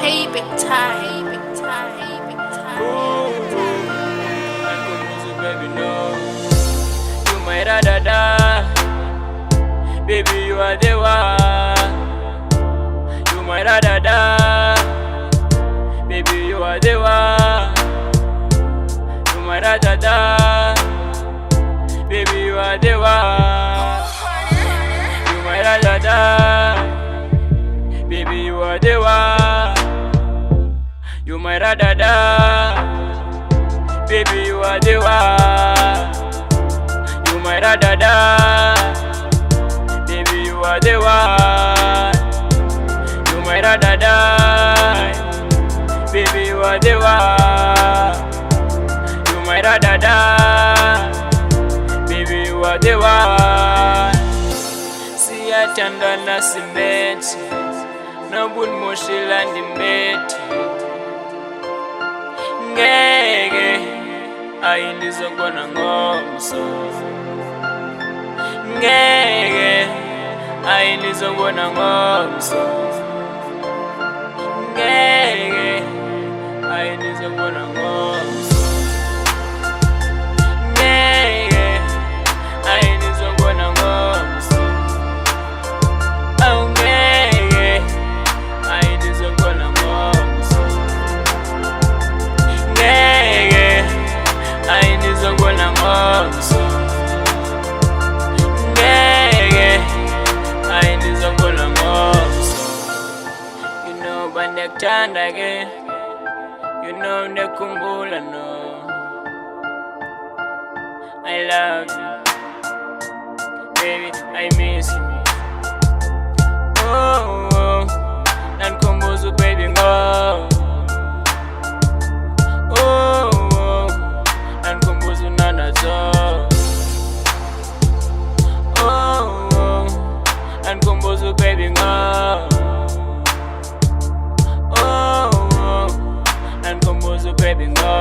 pay big time. Baby, no, you my da-da-da. Baby, you are the one. You my da-da-da. Baby, you are the one. You my da-da-da. Baby, you are the one. You my da-da-da. Baby, you are the one. You my da-da-da. Baby, you are the one. You my da-da-da. Baby, you are the one. You my da-da-da. Baby, you are the one. You my da-da-da. Baby, you are the one. Siyathandwa nasimethi nobunmoshila ndimethi. Ngeke ayindizokubona ngomso. Ngeke ayindizokubona ngomso. Ngeke ayindizokubona ngomso. Ngeke ayindizokubona ngomso. Awu ngeke ayindizokubona ngomso. Ngeke ayindizokubona ngomso. Ngeke ayindizokubona ngomso. You know bandekuthanda ke. You know ndekhumbula no. I love you. Baby, I miss you. Oh, oh. Nandikhumbuza baby ngo. Oh, oh. Nandikhumbuza unanazo. Oh, oh. Nandikhumbuza baby ngo. Oh, oh. Nandikhumbuza baby ngo.